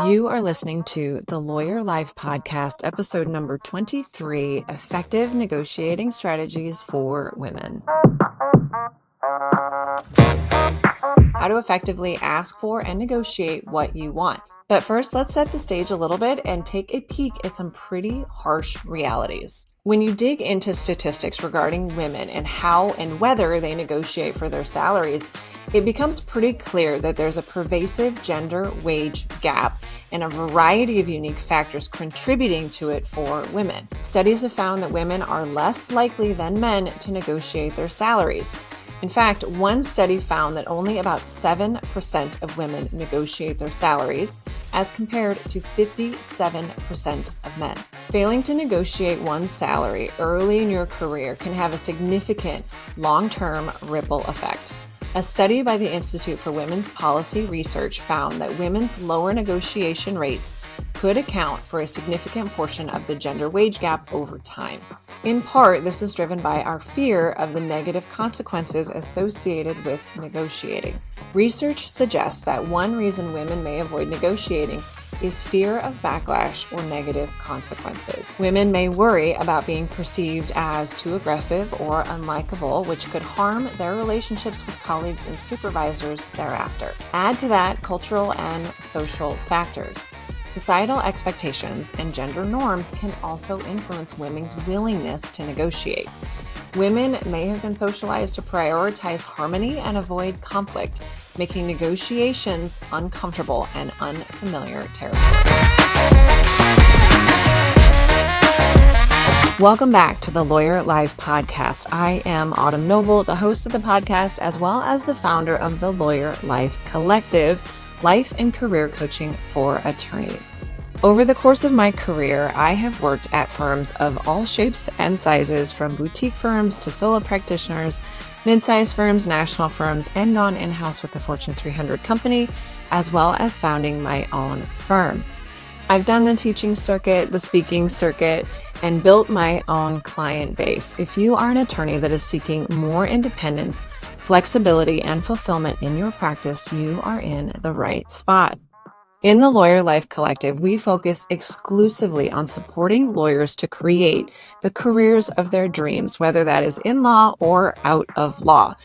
You are listening to the Lawyer Life Podcast, episode number 23, Effective Negotiating Strategies for Women. How to effectively ask for and negotiate what you want. But first, let's set the stage a little bit and take a peek at some pretty harsh realities. When you dig into statistics regarding women and how and whether they negotiate for their salaries, it becomes pretty clear that there's a pervasive gender wage gap and a variety of unique factors contributing to it for women. Studies have found that women are less likely than men to negotiate their salaries. In fact, one study found that only about 7% of women negotiate their salaries, as compared to 57% of men. Failing to negotiate one's salary early in your career can have a significant long-term ripple effect. A study by the Institute for Women's Policy Research found that women's lower negotiation rates could account for a significant portion of the gender wage gap over time. In part, this is driven by our fear of the negative consequences associated with negotiating. Research suggests that one reason women may avoid negotiating is fear of backlash or negative consequences. Women may worry about being perceived as too aggressive or unlikable, which could harm their relationships with colleagues and supervisors thereafter. Add to that cultural and social factors. Societal expectations and gender norms can also influence women's willingness to negotiate. Women may have been socialized to prioritize harmony and avoid conflict, making negotiations uncomfortable and unfamiliar territory. Welcome back to the Lawyer Life Podcast. I am Autumn Noble, the host of the podcast, as well as the founder of the Lawyer Life Collective, life and career coaching for attorneys. Over the course of my career, I have worked at firms of all shapes and sizes, from boutique firms to solo practitioners, mid-sized firms, national firms, and gone in-house with the Fortune 300 company, as well as founding my own firm. I've done the teaching circuit, the speaking circuit, and built my own client base. If you are an attorney that is seeking more independence, flexibility, and fulfillment in your practice, you are in the right spot. In the Lawyer Life Collective, we focus exclusively on supporting lawyers to create the careers of their dreams, whether that is in law or out of law.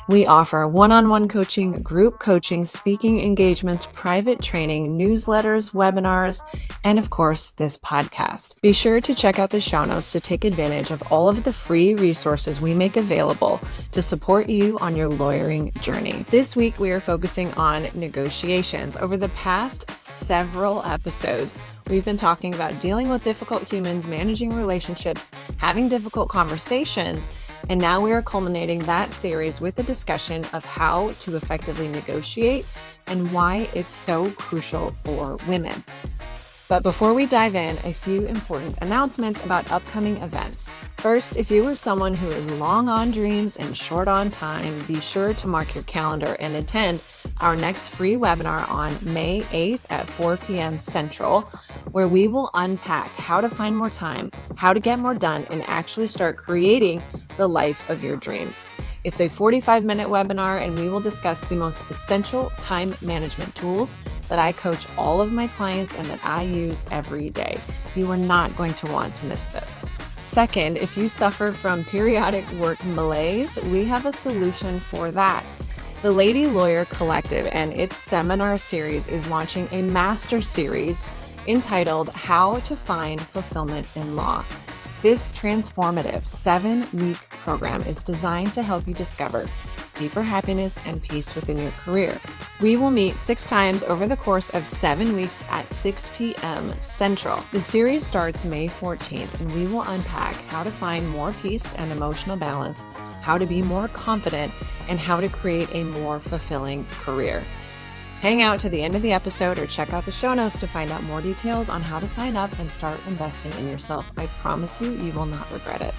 We offer one-on-one coaching, group coaching, speaking engagements, private training, newsletters, webinars, and of course, this podcast. Be sure to check out the show notes to take advantage of all of the free resources we make available to support you on your lawyering journey. This week, we are focusing on negotiations. Over the past several episodes, we've been talking about dealing with difficult humans, managing relationships, having difficult conversations, and now we are culminating that series with a discussion of how to effectively negotiate and why it's so crucial for women. But before we dive in, a few important announcements about upcoming events. First, if you are someone who is long on dreams and short on time, be sure to mark your calendar and attend our next free webinar on May 8th at 4 p.m. Central, where we will unpack how to find more time, how to get more done, and actually start creating the life of your dreams. It's a 45-minute webinar, and we will discuss the most essential time management tools that I coach all of my clients and that I use every day. You are not going to want to miss this. Second, if you suffer from periodic work malaise, we have a solution for that. The Lady Lawyer Collective and its seminar series is launching a master series entitled How to Find Fulfillment in Law. This transformative 7-week program is designed to help you discover deeper happiness and peace within your career. We will meet 6 times over the course of 7 weeks at 6 p.m. Central. The series starts May 14th, and we will unpack how to find more peace and emotional balance, how to be more confident, and how to create a more fulfilling career. Hang out to the end of the episode or check out the show notes to find out more details on how to sign up and start investing in yourself. I promise you, you will not regret it.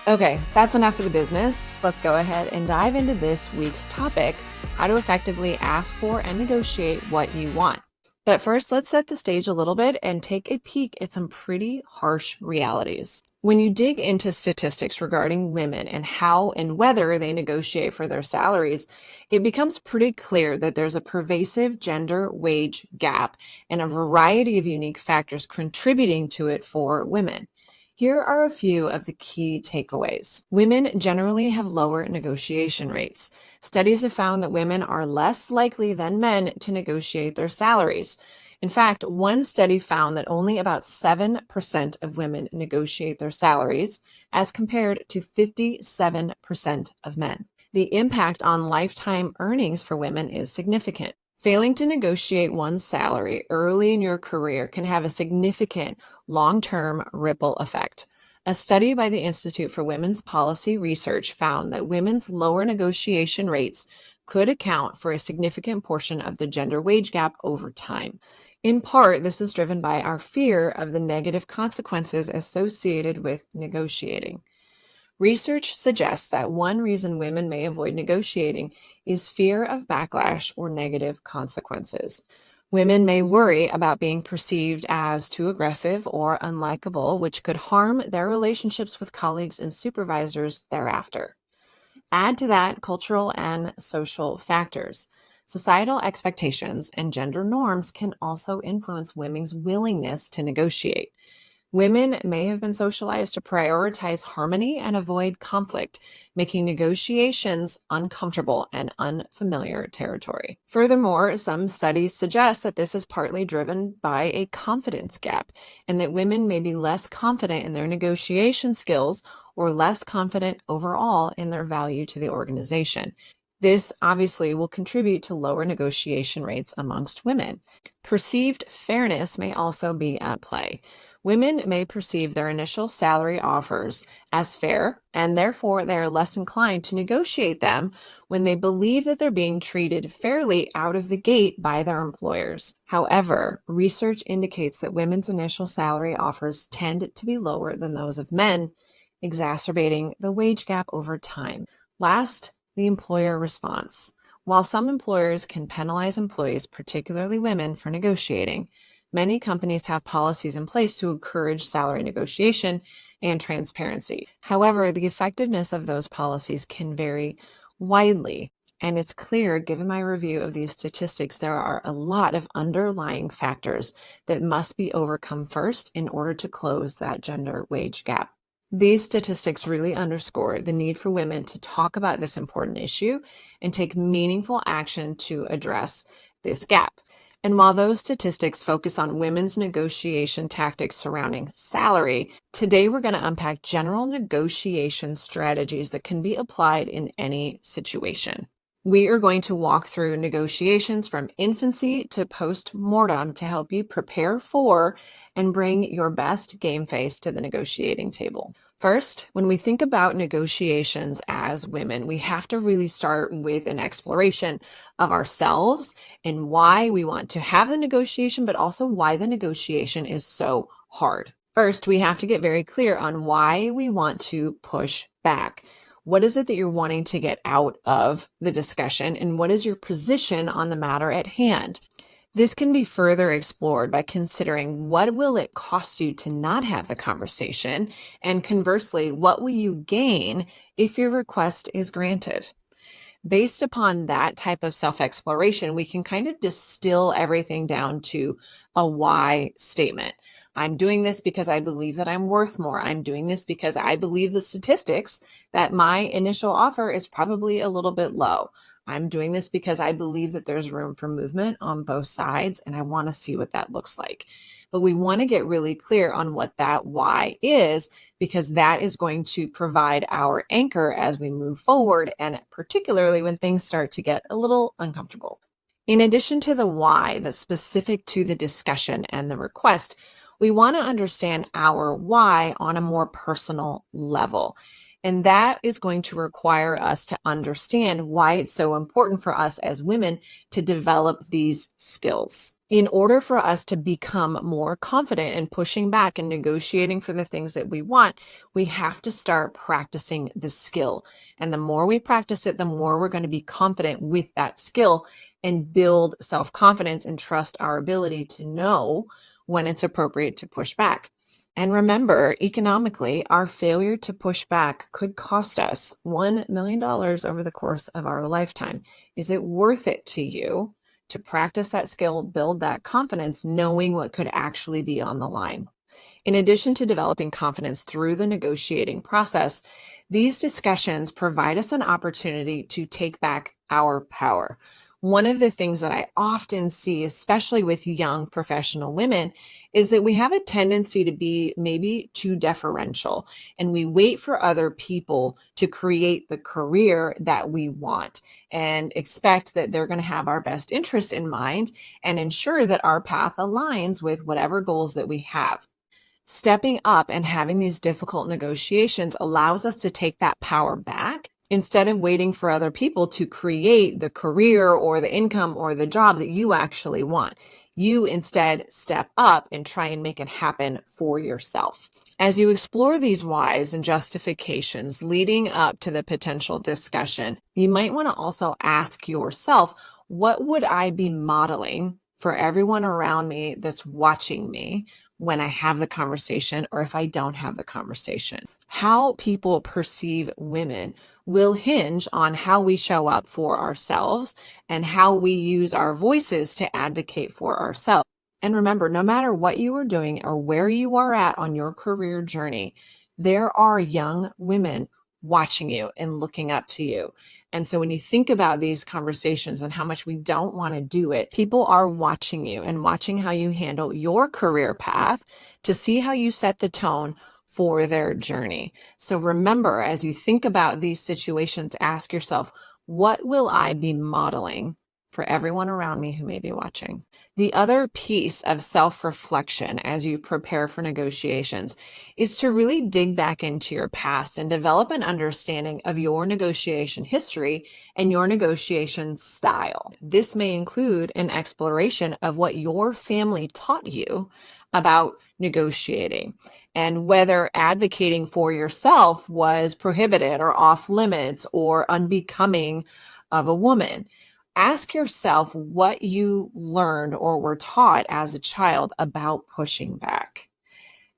Okay, that's enough of the business. Let's go ahead and dive into this week's topic, how to effectively ask for and negotiate what you want. But first, let's set the stage a little bit and take a peek at some pretty harsh realities. When you dig into statistics regarding women and how and whether they negotiate for their salaries, it becomes pretty clear that there's a pervasive gender wage gap and a variety of unique factors contributing to it for women. Here are a few of the key takeaways. Women generally have lower negotiation rates. Studies have found that women are less likely than men to negotiate their salaries. In fact, one study found that only about 7% of women negotiate their salaries, as compared to 57% of men. The impact on lifetime earnings for women is significant. Failing to negotiate one's salary early in your career can have a significant long-term ripple effect. A study by the Institute for Women's Policy Research found that women's lower negotiation rates could account for a significant portion of the gender wage gap over time. In part, this is driven by our fear of the negative consequences associated with negotiating. Research suggests that one reason women may avoid negotiating is fear of backlash or negative consequences. Women may worry about being perceived as too aggressive or unlikable, which could harm their relationships with colleagues and supervisors thereafter. Add to that cultural and social factors. Societal expectations and gender norms can also influence women's willingness to negotiate. Women may have been socialized to prioritize harmony and avoid conflict, making negotiations uncomfortable and unfamiliar territory. Furthermore, some studies suggest that this is partly driven by a confidence gap, and that women may be less confident in their negotiation skills or less confident overall in their value to the organization. This obviously will contribute to lower negotiation rates amongst women. Perceived fairness may also be at play. Women may perceive their initial salary offers as fair, and therefore they are less inclined to negotiate them when they believe that they're being treated fairly out of the gate by their employers. However, research indicates that women's initial salary offers tend to be lower than those of men, exacerbating the wage gap over time. Last, the employer response. While some employers can penalize employees, particularly women, for negotiating, many companies have policies in place to encourage salary negotiation and transparency. However, the effectiveness of those policies can vary widely. And it's clear, given my review of these statistics, there are a lot of underlying factors that must be overcome first in order to close that gender wage gap. These statistics really underscore the need for women to talk about this important issue and take meaningful action to address this gap. And while those statistics focus on women's negotiation tactics surrounding salary, today we're going to unpack general negotiation strategies that can be applied in any situation. We are going to walk through negotiations from infancy to post-mortem to help you prepare for and bring your best game face to the negotiating table. First, when we think about negotiations as women, we have to really start with an exploration of ourselves and why we want to have the negotiation, but also why the negotiation is so hard. First, we have to get very clear on why we want to push back. What is it that you're wanting to get out of the discussion, and what is your position on the matter at hand? This can be further explored by considering what will it cost you to not have the conversation, and conversely, what will you gain if your request is granted? Based upon that type of self-exploration, we can kind of distill everything down to a why statement. I'm doing this because I believe that I'm worth more. I'm doing this because I believe the statistics that my initial offer is probably a little bit low. I'm doing this because I believe that there's room for movement on both sides, and I want to see what that looks like. But we want to get really clear on what that why is, because that is going to provide our anchor as we move forward, and particularly when things start to get a little uncomfortable. In addition to the why that's specific to the discussion and the request, we want to understand our why on a more personal level. And that is going to require us to understand why it's so important for us as women to develop these skills. In order for us to become more confident in pushing back and negotiating for the things that we want, we have to start practicing the skill. And the more we practice it, the more we're going to be confident with that skill and build self-confidence and trust our ability to know when it's appropriate to push back. And remember, economically, our failure to push back could cost us $1 million over the course of our lifetime. Is it worth it to you to practice that skill, build that confidence, knowing what could actually be on the line? In addition to developing confidence through the negotiating process, these discussions provide us an opportunity to take back our power. One of the things that I often see, especially with young professional women, is that we have a tendency to be maybe too deferential, and we wait for other people to create the career that we want and expect that they're going to have our best interests in mind and ensure that our path aligns with whatever goals that we have. Stepping up and having these difficult negotiations allows us to take that power back instead of waiting for other people to create the career or the income or the job that you actually want. You instead step up and try and make it happen for yourself. As you explore these whys and justifications leading up to the potential discussion, you might want to also ask yourself, what would I be modeling for everyone around me that's watching me when I have the conversation or if I don't have the conversation? How people perceive women will hinge on how we show up for ourselves and how we use our voices to advocate for ourselves. And remember, no matter what you are doing or where you are at on your career journey, there are young women watching you and looking up to you. And so when you think about these conversations and how much we don't want to do it, people are watching you and watching how you handle your career path to see how you set the tone for their journey. So remember, as you think about these situations, ask yourself, what will I be modeling for everyone around me who may be watching? The other piece of self-reflection as you prepare for negotiations is to really dig back into your past and develop an understanding of your negotiation history and your negotiation style. This may include an exploration of what your family taught you about negotiating and whether advocating for yourself was prohibited or off limits or unbecoming of a woman. Ask yourself what you learned or were taught as a child about pushing back.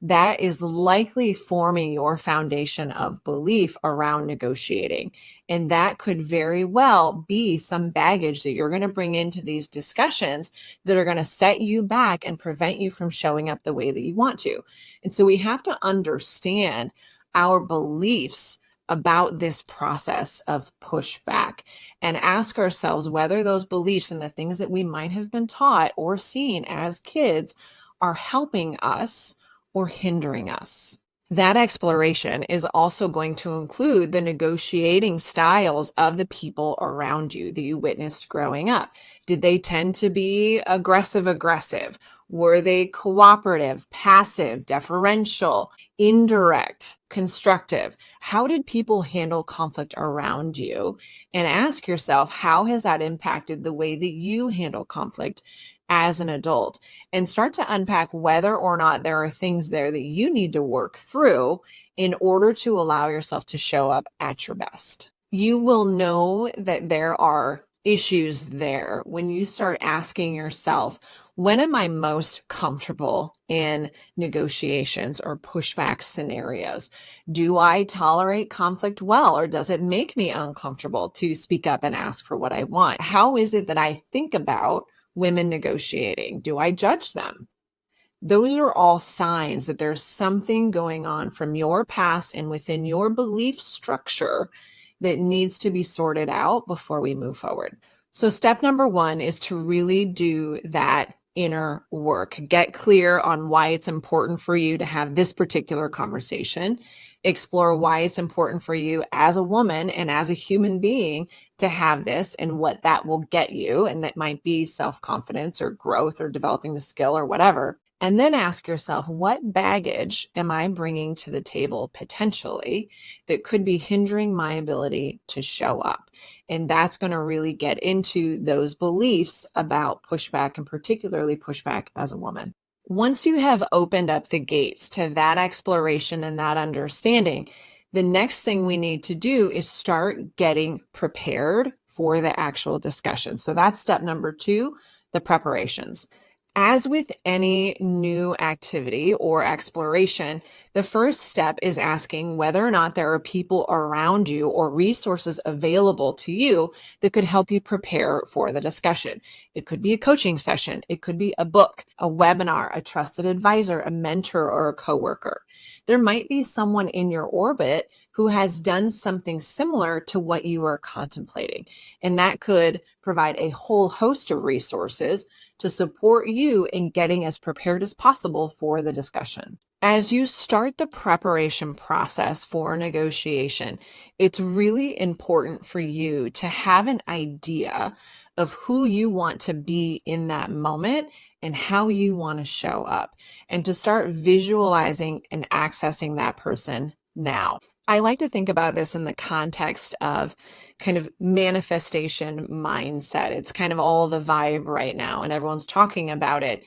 That is likely forming your foundation of belief around negotiating. And that could very well be some baggage that you're going to bring into these discussions that are going to set you back and prevent you from showing up the way that you want to. And so we have to understand our beliefs about this process of pushback and ask ourselves whether those beliefs and the things that we might have been taught or seen as kids are helping us or hindering us. That exploration is also going to include the negotiating styles of the people around you that you witnessed growing up. Did they tend to be aggressive? Were they cooperative, passive, deferential, indirect, constructive? How did people handle conflict around you? And ask yourself, how has that impacted the way that you handle conflict as an adult? And start to unpack whether or not there are things there that you need to work through in order to allow yourself to show up at your best. You will know that there are issues there when you start asking yourself, when am I most comfortable in negotiations or pushback scenarios? Do I tolerate conflict well, or does it make me uncomfortable to speak up and ask for what I want? How is it that I think about women negotiating? Do I judge them? Those are all signs that there's something going on from your past and within your belief structure that needs to be sorted out before we move forward. So step number one is to really do that inner work. Get clear on why it's important for you to have this particular conversation. Explore why it's important for you as a woman and as a human being to have this and what that will get you. And that might be self-confidence or growth or developing the skill or whatever. And then ask yourself, what baggage am I bringing to the table potentially that could be hindering my ability to show up? And that's going to really get into those beliefs about pushback, and particularly pushback as a woman. Once you have opened up the gates to that exploration and that understanding, the next thing we need to do is start getting prepared for the actual discussion. So that's step number 2, the preparations. As with any new activity or exploration, the first step is asking whether or not there are people around you or resources available to you that could help you prepare for the discussion. It could be a coaching session. It could be a book, a webinar, a trusted advisor, a mentor, or a coworker. There might be someone in your orbit who has done something similar to what you are contemplating. And that could provide a whole host of resources to support you in getting as prepared as possible for the discussion. As you start the preparation process for negotiation, it's really important for you to have an idea of who you want to be in that moment and how you want to show up, and to start visualizing and accessing that person now. I like to think about this in the context of kind of manifestation mindset. It's kind of all the vibe right now, and everyone's talking about it.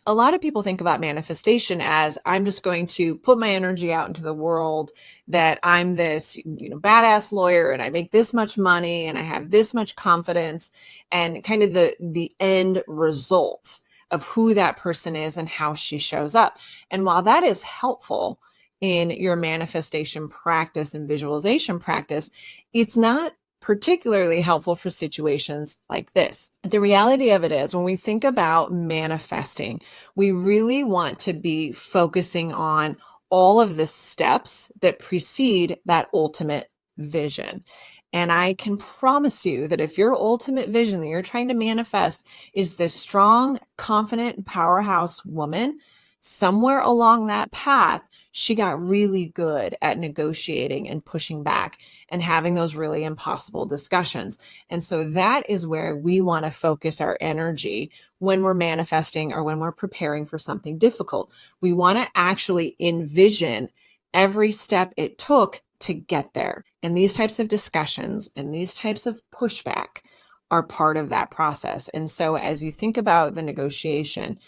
A lot of people think about manifestation as, I'm just going to put my energy out into the world that I'm this, badass lawyer, and I make this much money and I have this much confidence, and kind of the end result of who that person is and how she shows up. And while that is helpful in your manifestation practice and visualization practice, it's not particularly helpful for situations like this. The reality of it is, when we think about manifesting, we really want to be focusing on all of the steps that precede that ultimate vision. And I can promise you that if your ultimate vision that you're trying to manifest is this strong, confident, powerhouse woman, somewhere along that path, she got really good at negotiating and pushing back and having those really impossible discussions. And so that is where we want to focus our energy when we're manifesting or when we're preparing for something difficult. We want to actually envision every step it took to get there. And these types of discussions and these types of pushback are part of that process. And so as you think about the negotiation,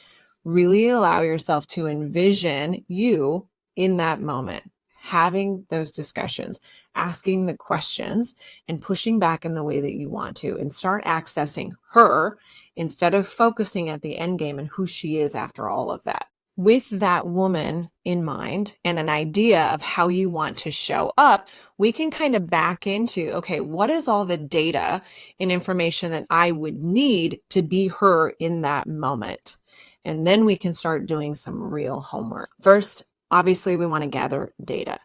really allow yourself to envision you in that moment, having those discussions, asking the questions, and pushing back in the way that you want to, and start accessing her instead of focusing at the end game and who she is after all of that. With that woman in mind and an idea of how you want to show up, we can kind of back into, okay, what is all the data and information that I would need to be her in that moment? And then we can start doing some real homework. First, obviously, we want to gather data.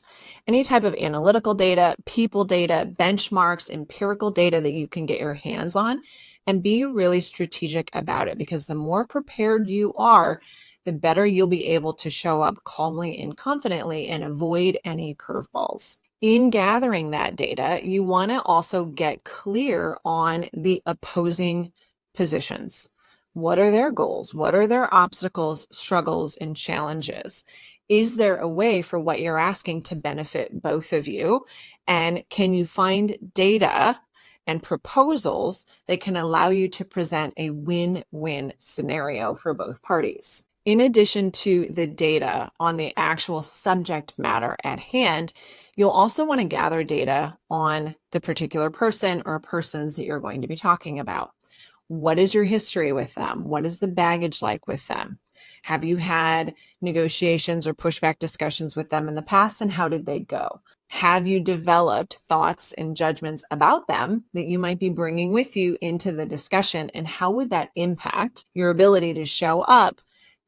Any type of analytical data, people data, benchmarks, empirical data that you can get your hands on, and be really strategic about it, because the more prepared you are, the better you'll be able to show up calmly and confidently and avoid any curveballs. In gathering that data, you want to also get clear on the opposing positions. What are their goals? What are their obstacles, struggles, and challenges? Is there a way for what you're asking to benefit both of you? And can you find data and proposals that can allow you to present a win-win scenario for both parties? In addition to the data on the actual subject matter at hand, you'll also want to gather data on the particular person or persons that you're going to be talking about. What is your history with them? What is the baggage like with them? Have you had negotiations or pushback discussions with them in the past, and how did they go? Have you developed thoughts and judgments about them that you might be bringing with you into the discussion, and how would that impact your ability to show up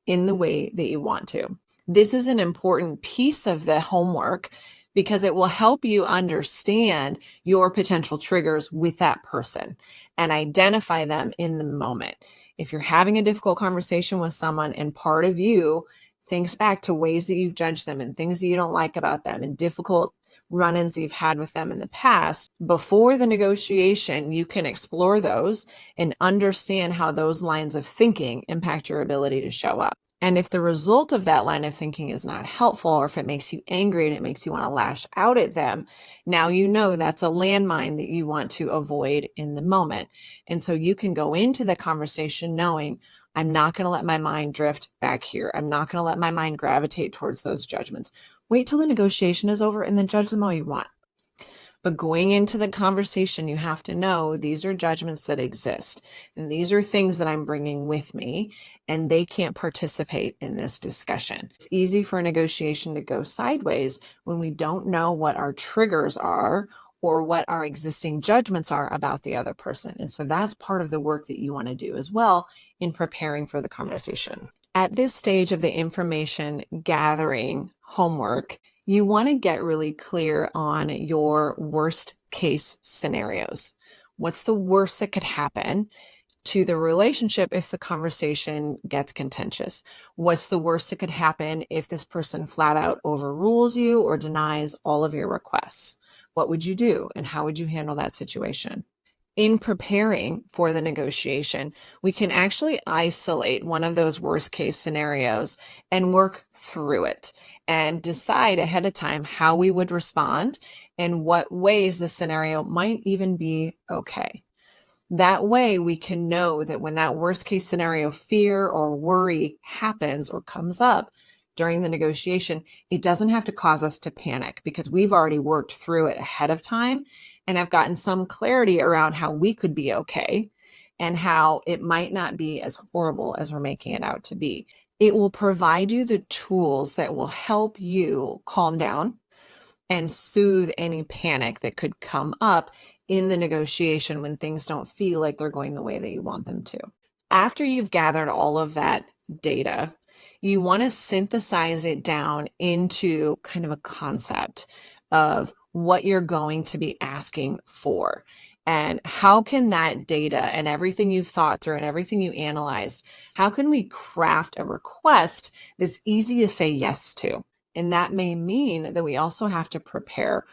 in the way that you want to? This is an important piece of the homework because it will help you understand your potential triggers with that person and identify them in the moment. If you're having a difficult conversation with someone and part of you thinks back to ways that you've judged them and things that you don't like about them and difficult run-ins that you've had with them in the past, before the negotiation, you can explore those and understand how those lines of thinking impact your ability to show up. And if the result of that line of thinking is not helpful, or if it makes you angry and it makes you want to lash out at them, now you know that's a landmine that you want to avoid in the moment. And so you can go into the conversation knowing, I'm not going to let my mind drift back here. I'm not going to let my mind gravitate towards those judgments. Wait till the negotiation is over and then judge them all you want. But going into the conversation, you have to know these are judgments that exist, and these are things that I'm bringing with me, and they can't participate in this discussion. It's easy for a negotiation to go sideways when we don't know what our triggers are or what our existing judgments are about the other person. And so that's part of the work that you want to do as well in preparing for the conversation. At this stage of the information gathering homework, you want to get really clear on your worst case scenarios. What's the worst that could happen to the relationship if the conversation gets contentious? What's the worst that could happen if this person flat out overrules you or denies all of your requests? What would you do, and how would you handle that situation? In preparing for the negotiation, we can actually isolate one of those worst case scenarios and work through it and decide ahead of time how we would respond and what ways the scenario might even be okay. That way we can know that when that worst case scenario fear or worry happens or comes up during the negotiation, it doesn't have to cause us to panic because we've already worked through it ahead of time and have gotten some clarity around how we could be okay and how it might not be as horrible as we're making it out to be. It will provide you the tools that will help you calm down and soothe any panic that could come up in the negotiation when things don't feel like they're going the way that you want them to. After you've gathered all of that data, you want to synthesize it down into kind of a concept of what you're going to be asking for. And how can that data and everything you've thought through and everything you analyzed, how can we craft a request that's easy to say yes to? And that may mean that we also have to prepare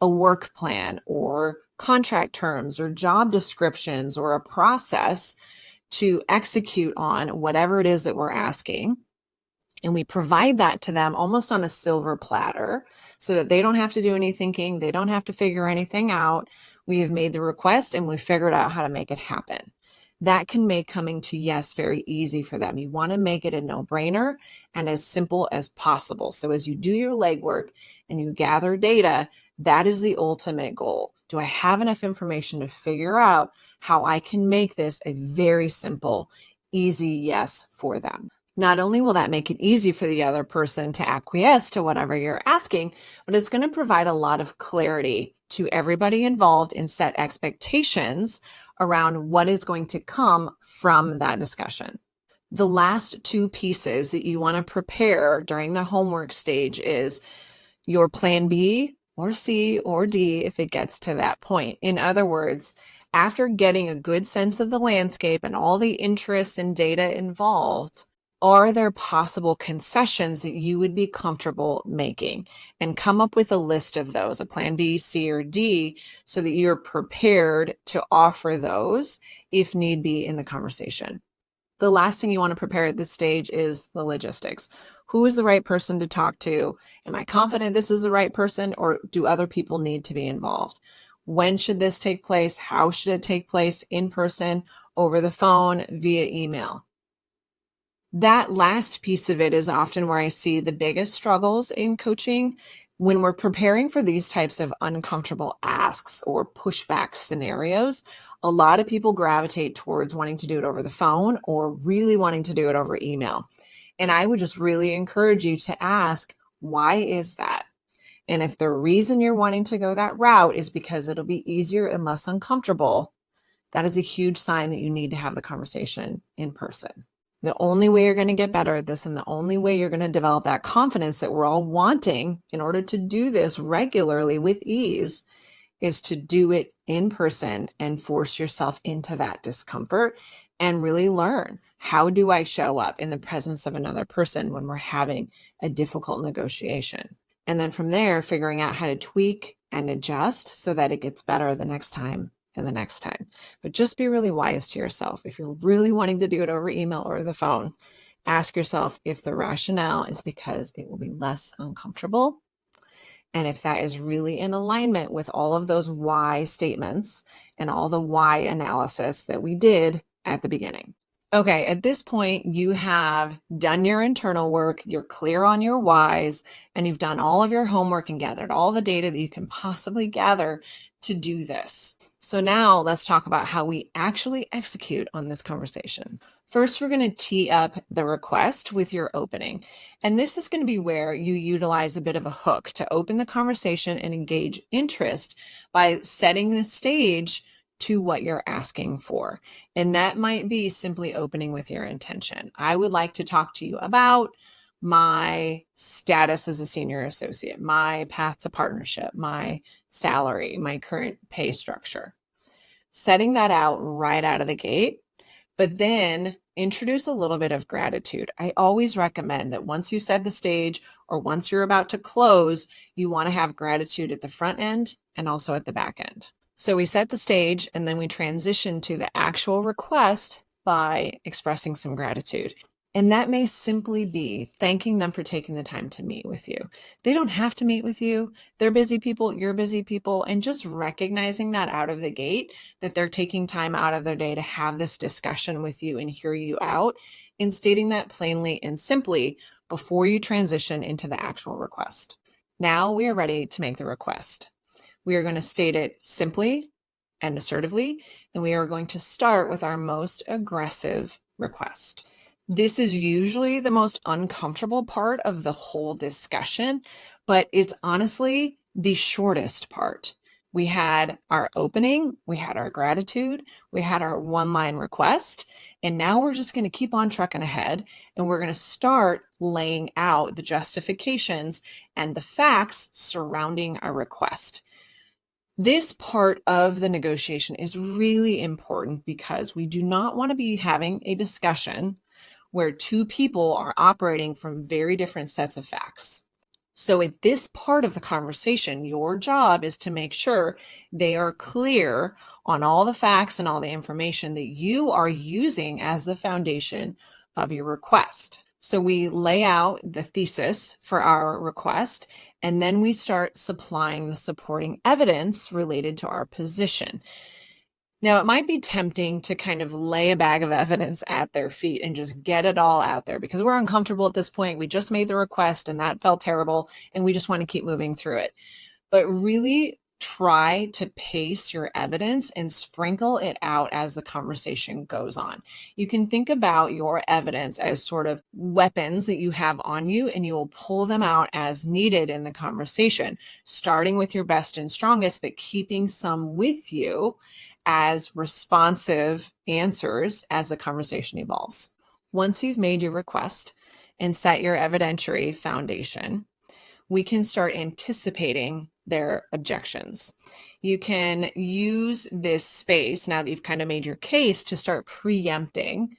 a work plan or contract terms or job descriptions or a process to execute on whatever it is that we're asking. And we provide that to them almost on a silver platter so that they don't have to do any thinking. They don't have to figure anything out. We have made the request and we've figured out how to make it happen. That can make coming to yes very easy for them. You want to make it a no-brainer and as simple as possible. So as you do your legwork and you gather data, that is the ultimate goal. Do I have enough information to figure out how I can make this a very simple, easy yes for them? Not only will that make it easy for the other person to acquiesce to whatever you're asking, but it's going to provide a lot of clarity to everybody involved and set expectations around what is going to come from that discussion. The last two pieces that you want to prepare during the homework stage is your plan B or C or D if it gets to that point. In other words, after getting a good sense of the landscape and all the interests and data involved, are there possible concessions that you would be comfortable making? And come up with a list of those, a plan B, C, or D, so that you're prepared to offer those if need be in the conversation. The last thing you want to prepare at this stage is the logistics. Who is the right person to talk to? Am I confident this is the right person, or do other people need to be involved? When should this take place? How should it take place? In person, over the phone, via email? That last piece of it is often where I see the biggest struggles in coaching when we're preparing for these types of uncomfortable asks or pushback scenarios. A lot of people gravitate towards wanting to do it over the phone or really wanting to do it over email. And I would just really encourage you to ask, why is that? And if the reason you're wanting to go that route is because it'll be easier and less uncomfortable, that is a huge sign that you need to have the conversation in person. The only way you're going to get better at this and the only way you're going to develop that confidence that we're all wanting in order to do this regularly with ease is to do it in person and force yourself into that discomfort and really learn, how do I show up in the presence of another person when we're having a difficult negotiation? And then from there, figuring out how to tweak and adjust so that it gets better the next time and the next time. But just be really wise to yourself. If you're really wanting to do it over email or the phone, Ask yourself if the rationale is because it will be less uncomfortable, and if that is really in alignment with all of those why statements and all the why analysis that we did at the beginning. Okay, at this point, you have done your internal work, you're clear on your whys, and you've done all of your homework and gathered all the data that you can possibly gather to do this. So now let's talk about how we actually execute on this conversation. First, we're going to tee up the request with your opening. And this is going to be where you utilize a bit of a hook to open the conversation and engage interest by setting the stage to what you're asking for. And that might be simply opening with your intention. I would like to talk to you about my status as a senior associate, my path to partnership, my salary, my current pay structure. Setting that out right out of the gate, but then introduce a little bit of gratitude. I always recommend that once you set the stage or once you're about to close, you want to have gratitude at the front end and also at the back end. So we set the stage and then we transition to the actual request by expressing some gratitude. And that may simply be thanking them for taking the time to meet with you. They don't have to meet with you. They're busy people, you're busy people, and just recognizing that out of the gate, that they're taking time out of their day to have this discussion with you and hear you out, and stating that plainly and simply before you transition into the actual request. Now we are ready to make the request. We are going to state it simply and assertively, and we are going to start with our most aggressive request. This is usually the most uncomfortable part of the whole discussion, but it's honestly the shortest part. We had our opening, we had our gratitude, we had our one-line request, and now we're just going to keep on trucking ahead, and we're going to start laying out the justifications and the facts surrounding our request. This part of the negotiation is really important because we do not want to be having a discussion where two people are operating from very different sets of facts. So at this part of the conversation, your job is to make sure they are clear on all the facts and all the information that you are using as the foundation of your request. So we lay out the thesis for our request, and then we start supplying the supporting evidence related to our position. Now, it might be tempting to kind of lay a bag of evidence at their feet and just get it all out there because we're uncomfortable at this point. We just made the request and that felt terrible, and we just want to keep moving through it. But really try to pace your evidence and sprinkle it out as the conversation goes on. You can think about your evidence as sort of weapons that you have on you, and you will pull them out as needed in the conversation, starting with your best and strongest, but keeping some with you as responsive answers as the conversation evolves. Once you've made your request and set your evidentiary foundation, we can start anticipating their objections. You can use this space, now that you've kind of made your case, to start preempting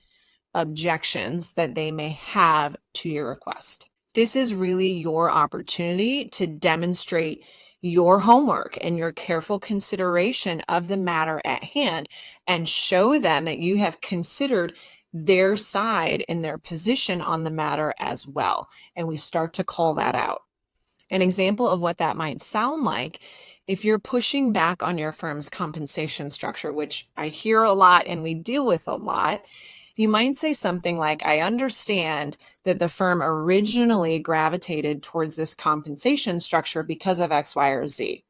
objections that they may have to your request. This is really your opportunity to demonstrate your homework and your careful consideration of the matter at hand and show them that you have considered their side and their position on the matter as well. And we start to call that out. An example of what that might sound like, if you're pushing back on your firm's compensation structure, which I hear a lot and we deal with a lot, you might say something like, I understand that the firm originally gravitated towards this compensation structure because of X, Y, or Z.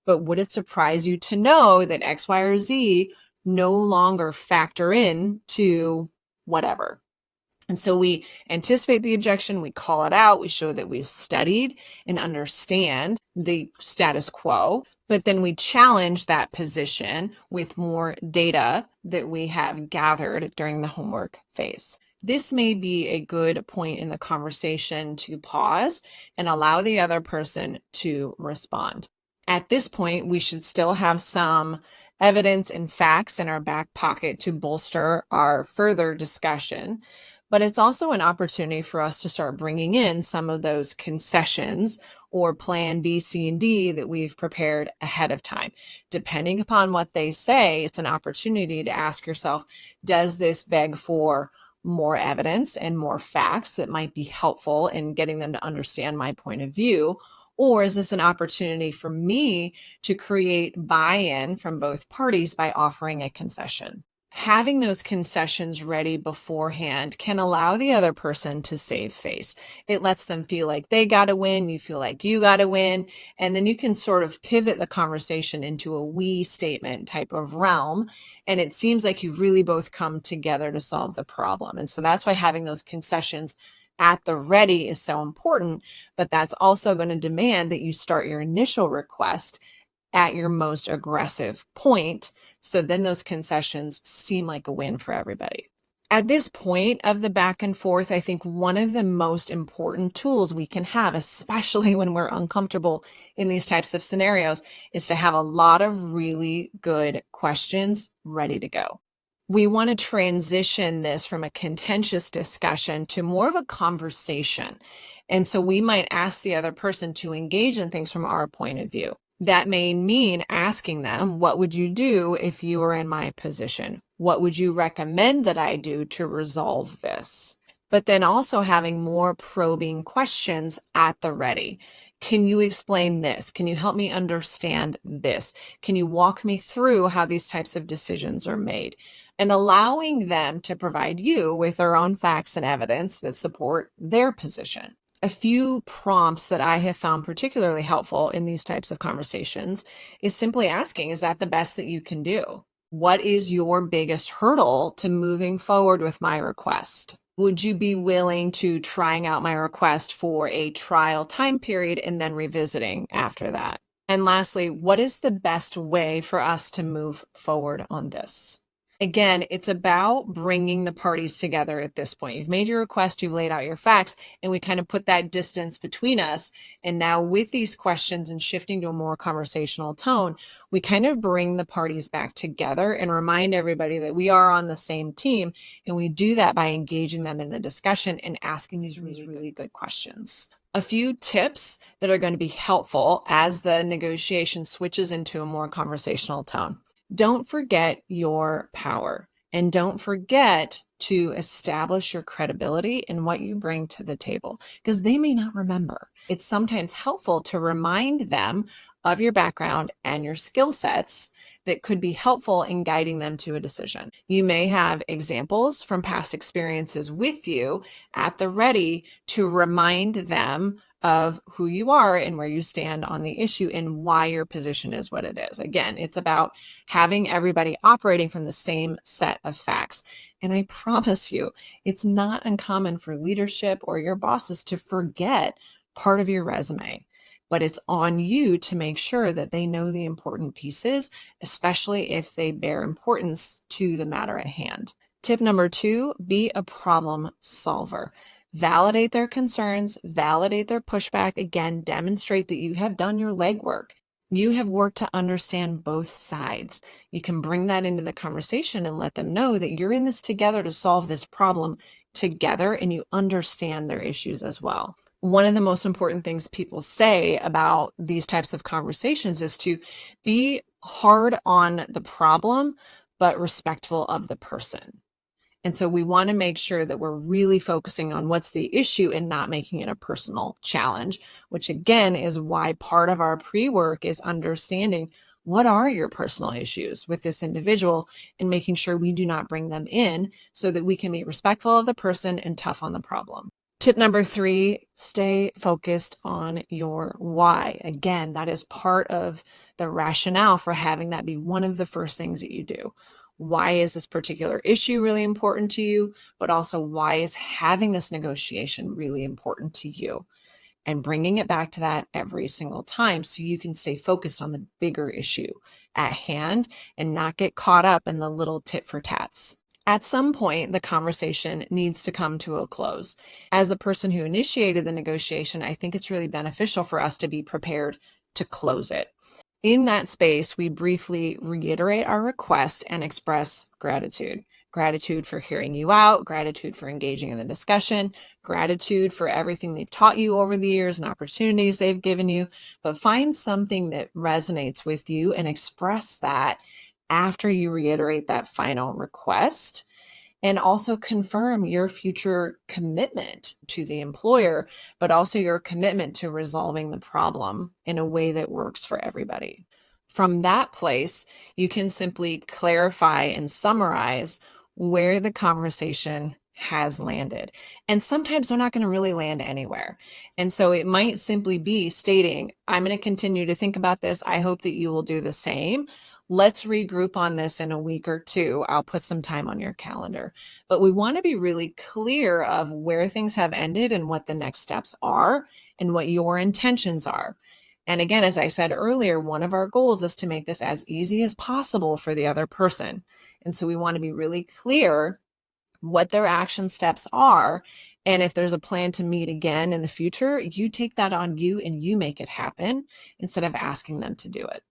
But would it surprise you to know that X, Y, or Z no longer factor in to whatever? And so we anticipate the objection, we call it out, we show that we've studied and understand the status quo, but then we challenge that position with more data that we have gathered during the homework phase. This may be a good point in the conversation to pause and allow the other person to respond. At this point, we should still have some evidence and facts in our back pocket to bolster our further discussion. But it's also an opportunity for us to start bringing in some of those concessions or plan B, C, and D that we've prepared ahead of time. Depending upon what they say, it's an opportunity to ask yourself, does this beg for more evidence and more facts that might be helpful in getting them to understand my point of view? Or is this an opportunity for me to create buy-in from both parties by offering a concession? Having those concessions ready beforehand can allow the other person to save face. It lets them feel like they got to win, you feel like you got to win, and then you can sort of pivot the conversation into a we statement type of realm. And it seems like you've really both come together to solve the problem. And so that's why having those concessions at the ready is so important, but that's also going to demand that you start your initial request at your most aggressive point. So then those concessions seem like a win for everybody. At this point of the back and forth, I think one of the most important tools we can have, especially when we're uncomfortable in these types of scenarios, is to have a lot of really good questions ready to go. We want to transition this from a contentious discussion to more of a conversation. And so we might ask the other person to engage in things from our point of view. That may mean asking them, what would you do if you were in my position? What would you recommend that I do to resolve this? But then also having more probing questions at the ready. Can you explain this? Can you help me understand this? Can you walk me through how these types of decisions are made? And allowing them to provide you with their own facts and evidence that support their position. A few prompts that I have found particularly helpful in these types of conversations is simply asking, is that the best that you can do? What is your biggest hurdle to moving forward with my request? Would you be willing to trying out my request for a trial time period and then revisiting after that? And lastly, what is the best way for us to move forward on this? Again, it's about bringing the parties together at this point. You've made your request, you've laid out your facts, and we kind of put that distance between us. And now with these questions and shifting to a more conversational tone, we kind of bring the parties back together and remind everybody that we are on the same team. And we do that by engaging them in the discussion and asking these really good questions. A few tips that are going to be helpful as the negotiation switches into a more conversational tone. Don't forget your power, and don't forget to establish your credibility and what you bring to the table, because they may not remember. It's sometimes helpful to remind them of your background and your skill sets that could be helpful in guiding them to a decision. You may have examples from past experiences with you at the ready to remind them of who you are and where you stand on the issue and why your position is what it is. Again, it's about having everybody operating from the same set of facts. And I promise you, it's not uncommon for leadership or your bosses to forget part of your resume, but it's on you to make sure that they know the important pieces, especially if they bear importance to the matter at hand. Tip number 2, be a problem solver. Validate their concerns, validate their pushback. Again, demonstrate that you have done your legwork. You have worked to understand both sides. You can bring that into the conversation and let them know that you're in this together to solve this problem together, and you understand their issues as well. One of the most important things people say about these types of conversations is to be hard on the problem, but respectful of the person. And so we want to make sure that we're really focusing on what's the issue and not making it a personal challenge, which again is why part of our pre-work is understanding what are your personal issues with this individual and making sure we do not bring them in so that we can be respectful of the person and tough on the problem. Tip number 3, stay focused on your why. Again, that is part of the rationale for having that be one of the first things that you do. Why is this particular issue really important to you? But also, why is having this negotiation really important to you? And bringing it back to that every single time so you can stay focused on the bigger issue at hand and not get caught up in the little tit for tats. At some point, the conversation needs to come to a close. As the person who initiated the negotiation, I think it's really beneficial for us to be prepared to close it. In that space, we briefly reiterate our request and express gratitude. Gratitude for hearing you out, gratitude for engaging in the discussion, gratitude for everything they've taught you over the years and opportunities they've given you. But find something that resonates with you and express that after you reiterate that final request. and also confirm your future commitment to the employer, but also your commitment to resolving the problem in a way that works for everybody. From that place, you can simply clarify and summarize where the conversation has landed. And sometimes they're not going to really land anywhere. And so it might simply be stating, I'm going to continue to think about this. I hope that you will do the same. Let's regroup on this in a week or two. I'll put some time on your calendar. But we want to be really clear of where things have ended and what the next steps are and what your intentions are. And again, as I said earlier, one of our goals is to make this as easy as possible for the other person. And so we want to be really clear what their action steps are. And if there's a plan to meet again in the future, you take that on you and you make it happen instead of asking them to do it.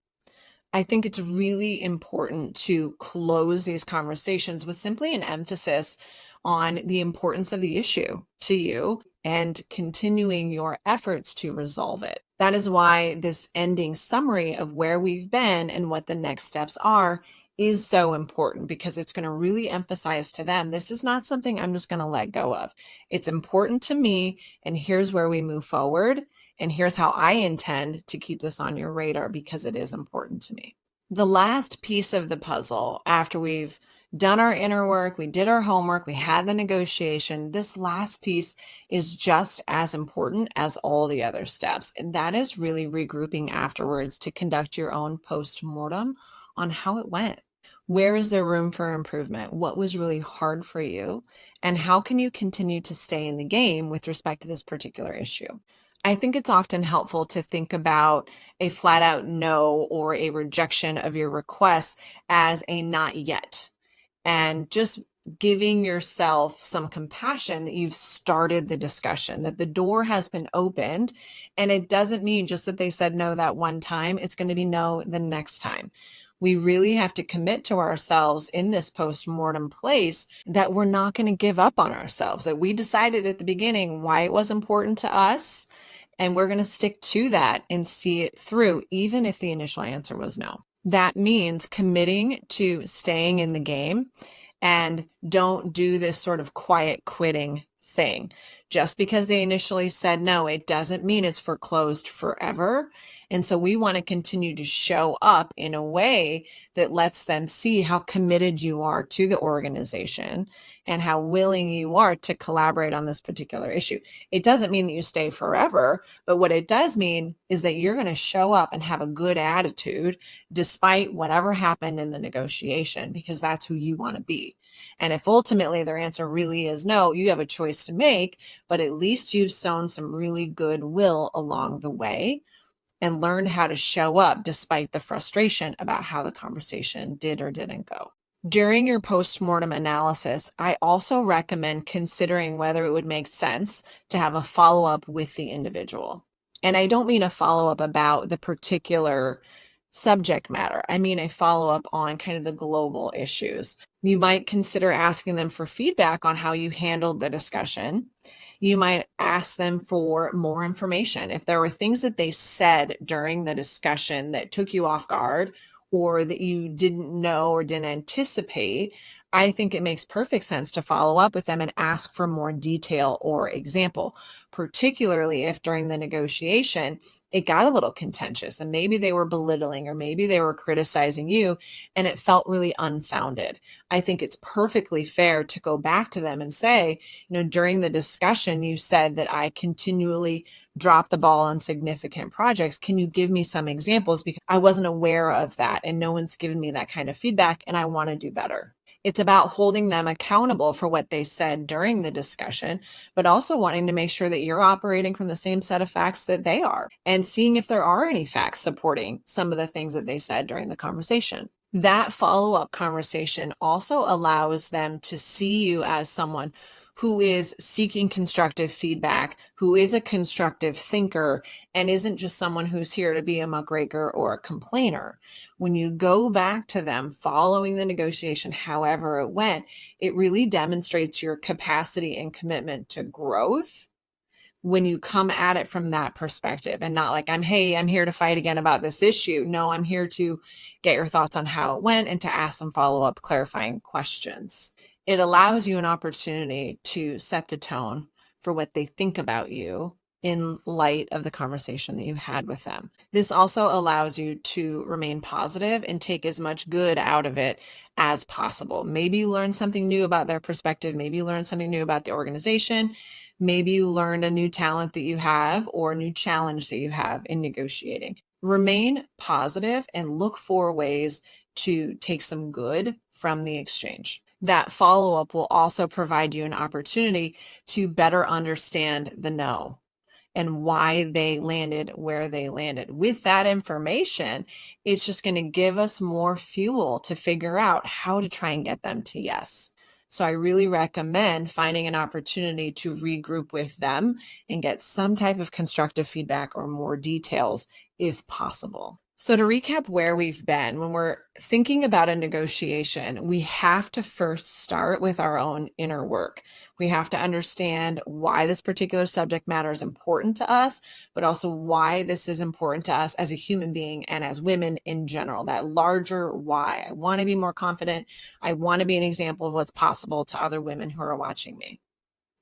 I think it's really important to close these conversations with simply an emphasis on the importance of the issue to you and continuing your efforts to resolve it. That is why this ending summary of where we've been and what the next steps are is so important, because it's going to really emphasize to them, this is not something I'm just going to let go of. It's important to me, and here's where we move forward. And here's how I intend to keep this on your radar because it is important to me. The last piece of the puzzle, after we've done our inner work, we did our homework, we had the negotiation, this last piece is just as important as all the other steps. And that is really regrouping afterwards to conduct your own post-mortem on how it went. Where is there room for improvement? What was really hard for you? And how can you continue to stay in the game with respect to this particular issue? I think it's often helpful to think about a flat out no or a rejection of your request as a not yet, and just giving yourself some compassion that you've started the discussion, that the door has been opened. And it doesn't mean just that they said no that one time, it's going to be no the next time. We really have to commit to ourselves in this post-mortem place that we're not going to give up on ourselves, that we decided at the beginning why it was important to us. And we're going to stick to that and see it through, even if the initial answer was no. That means committing to staying in the game, and don't do this sort of quiet quitting thing. Just because they initially said no, it doesn't mean it's foreclosed forever. And so we want to continue to show up in a way that lets them see how committed you are to the organization and how willing you are to collaborate on this particular issue. It doesn't mean that you stay forever, but what it does mean is that you're going to show up and have a good attitude despite whatever happened in the negotiation, because that's who you want to be. And if ultimately their answer really is no, you have a choice to make, but at least you've sown some really goodwill along the way and learned how to show up despite the frustration about how the conversation did or didn't go. During your post-mortem analysis, I also recommend considering whether it would make sense to have a follow-up with the individual. And I don't mean a follow-up about the particular subject matter. I mean a follow-up on kind of the global issues. You might consider asking them for feedback on how you handled the discussion. You might ask them for more information. If there were things that they said during the discussion that took you off guard, or that you didn't know or didn't anticipate, I think it makes perfect sense to follow up with them and ask for more detail or example, particularly if during the negotiation, it got a little contentious and maybe they were belittling or maybe they were criticizing you and it felt really unfounded. I think it's perfectly fair to go back to them and say, during the discussion, you said that I continually drop the ball on significant projects. Can you give me some examples? Because I wasn't aware of that and no one's given me that kind of feedback and I want to do better. It's about holding them accountable for what they said during the discussion, but also wanting to make sure that you're operating from the same set of facts that they are and seeing if there are any facts supporting some of the things that they said during the conversation. That follow-up conversation also allows them to see you as someone who is seeking constructive feedback, who is a constructive thinker, and isn't just someone who's here to be a muckraker or a complainer. When you go back to them following the negotiation, however it went, it really demonstrates your capacity and commitment to growth when you come at it from that perspective and not like, I'm here to fight again about this issue. No, I'm here to get your thoughts on how it went and to ask some follow-up clarifying questions. It allows you an opportunity to set the tone for what they think about you in light of the conversation that you had with them. This also allows you to remain positive and take as much good out of it as possible. Maybe you learn something new about their perspective. Maybe you learn something new about the organization. Maybe you learned a new talent that you have or a new challenge that you have in negotiating. Remain positive and look for ways to take some good from the exchange. That follow-up will also provide you an opportunity to better understand the no and why they landed where they landed. With that information, it's just going to give us more fuel to figure out how to try and get them to yes. So I really recommend finding an opportunity to regroup with them and get some type of constructive feedback or more details if possible. So to recap where we've been, when we're thinking about a negotiation, we have to first start with our own inner work. We have to understand why this particular subject matter is important to us, but also why this is important to us as a human being and as women in general, that larger why. I want to be more confident. I want to be an example of what's possible to other women who are watching me.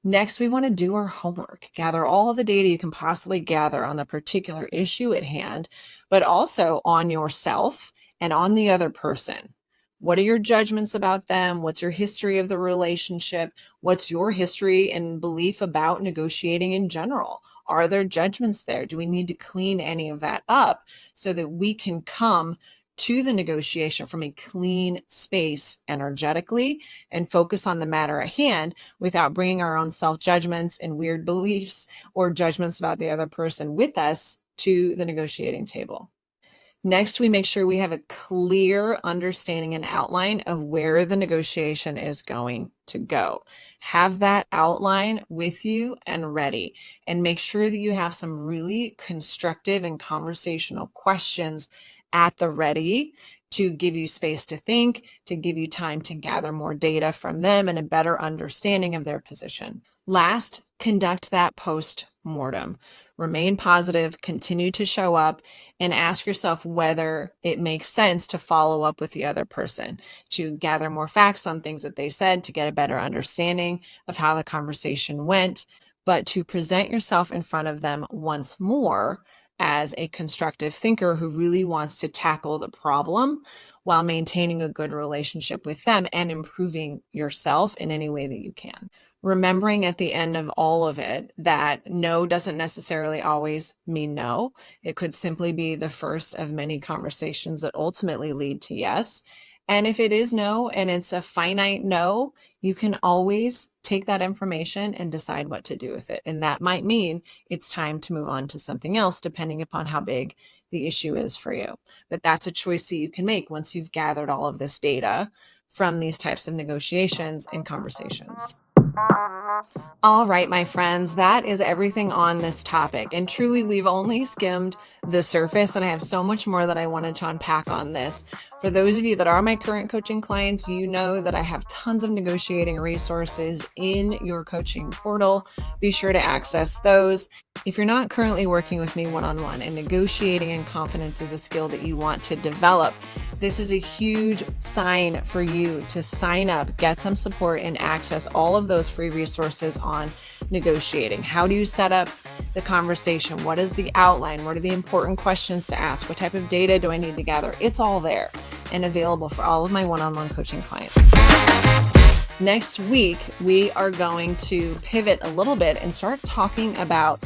Next, we want to do our homework, gather all the data you can possibly gather on the particular issue at hand, but also on yourself and on the other person. What are your judgments about them? What's your history of the relationship? What's your history and belief about negotiating in general? Are there judgments there? Do we need to clean any of that up so that we can come to the negotiation from a clean space energetically and focus on the matter at hand without bringing our own self-judgments and weird beliefs or judgments about the other person with us to the negotiating table? Next, we make sure we have a clear understanding and outline of where the negotiation is going to go. Have that outline with you and ready, and make sure that you have some really constructive and conversational questions at the ready to give you space to think, to give you time to gather more data from them and a better understanding of their position. Last, conduct that post-mortem. Remain positive, continue to show up, and ask yourself whether it makes sense to follow up with the other person, to gather more facts on things that they said, to get a better understanding of how the conversation went, but to present yourself in front of them once more as a constructive thinker who really wants to tackle the problem while maintaining a good relationship with them and improving yourself in any way that you can. Remembering at the end of all of it that no doesn't necessarily always mean no. It could simply be the first of many conversations that ultimately lead to yes. And if it is no and it's a finite no, you can always take that information and decide what to do with it. And that might mean it's time to move on to something else, depending upon how big the issue is for you. But that's a choice that you can make once you've gathered all of this data from these types of negotiations and conversations. All right, my friends, that is everything on this topic. And truly, we've only skimmed the surface, and I have so much more that I wanted to unpack on this. For those of you that are my current coaching clients, you know that I have tons of negotiating resources in your coaching portal. Be sure to access those. If you're not currently working with me one-on-one and negotiating in confidence is a skill that you want to develop, this is a huge sign for you to sign up, get some support, and access all of those free resources on negotiating. How do you set up the conversation? What is the outline? What are the important questions to ask? What type of data do I need to gather? It's all there and available for all of my one-on-one coaching clients. Next week, we are going to pivot a little bit and start talking about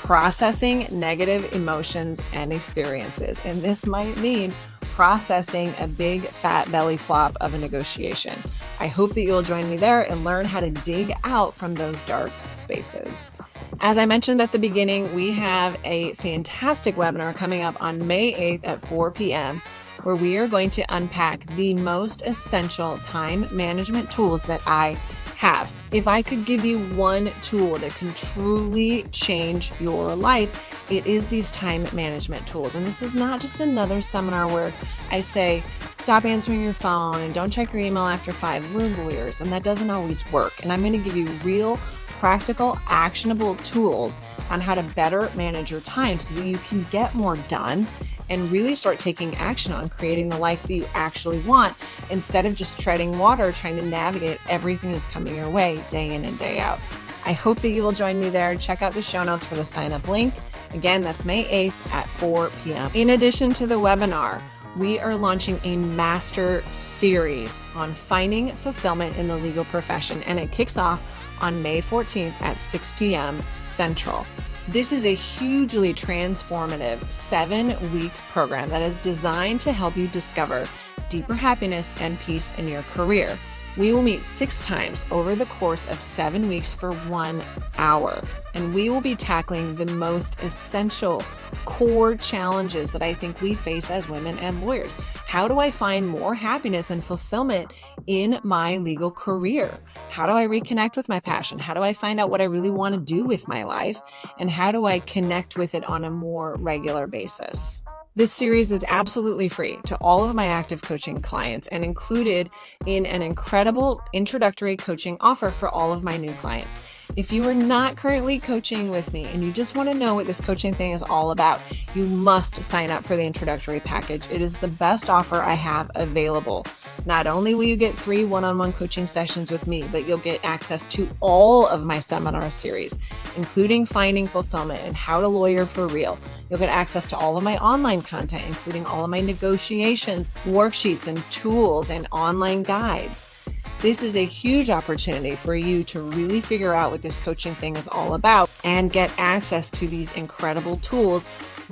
processing negative emotions and experiences. And this might mean processing a big fat belly flop of a negotiation. I hope that you'll join me there and learn how to dig out from those dark spaces. As I mentioned at the beginning, we have a fantastic webinar coming up on May 8th at 4 p.m. where we are going to unpack the most essential time management tools that I have. If I could give you one tool that can truly change your life, it is these time management tools. And this is not just another seminar where I say, stop answering your phone and don't check your email after 5. We're lawyers, and that doesn't always work. And I'm going to give you real, practical, actionable tools on how to better manage your time so that you can get more done and really start taking action on creating the life that you actually want instead of just treading water, trying to navigate everything that's coming your way day in and day out. I hope that you will join me there. Check out the show notes for the sign up link. Again, that's May 8th at 4 p.m. In addition to the webinar, we are launching a master series on finding fulfillment in the legal profession, and it kicks off on May 14th at 6 p.m. Central. This is a hugely transformative 7-week program that is designed to help you discover deeper happiness and peace in your career. We will meet 6 times over the course of 7 weeks for 1 hour, and we will be tackling the most essential core challenges that I think we face as women and lawyers. How do I find more happiness and fulfillment in my legal career? How do I reconnect with my passion? How do I find out what I really want to do with my life? And how do I connect with it on a more regular basis? This series is absolutely free to all of my active coaching clients and included in an incredible introductory coaching offer for all of my new clients. If you are not currently coaching with me and you just want to know what this coaching thing is all about, you must sign up for the introductory package. It is the best offer I have available. Not only will you get 3 one-on-one coaching sessions with me, but you'll get access to all of my seminar series, including Finding Fulfillment and How to Lawyer for Real. You'll get access to all of my online content, including all of my negotiations, worksheets, and tools, and online guides. This is a huge opportunity for you to really figure out what this coaching thing is all about and get access to these incredible tools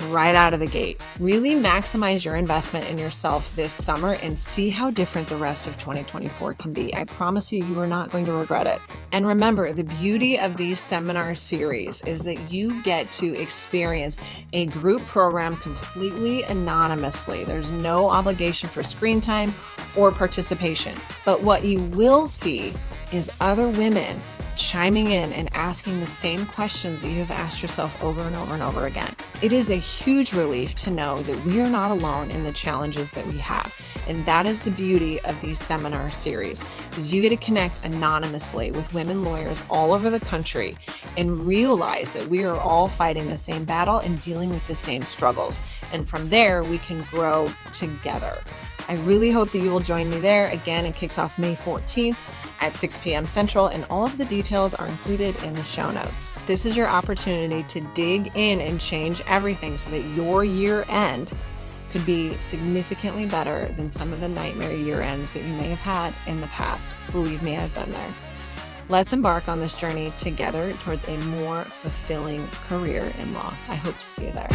right out of the gate. Really maximize your investment in yourself this summer and see how different the rest of 2024 can be. I promise you, you are not going to regret it. And remember, the beauty of these seminar series is that you get to experience a group program completely anonymously. There's no obligation for screen time or participation. But what you will see is other women chiming in and asking the same questions that you have asked yourself over and over and over again. It is a huge relief to know that we are not alone in the challenges that we have. And that is the beauty of these seminar series, is you get to connect anonymously with women lawyers all over the country and realize that we are all fighting the same battle and dealing with the same struggles. And from there, we can grow together. I really hope that you will join me there. Again, it kicks off May 14th. At 6 p.m. Central, and all of the details are included in the show notes. This is your opportunity to dig in and change everything so that your year end could be significantly better than some of the nightmare year ends that you may have had in the past. Believe me, I've been there. Let's embark on this journey together towards a more fulfilling career in law. I hope to see you there.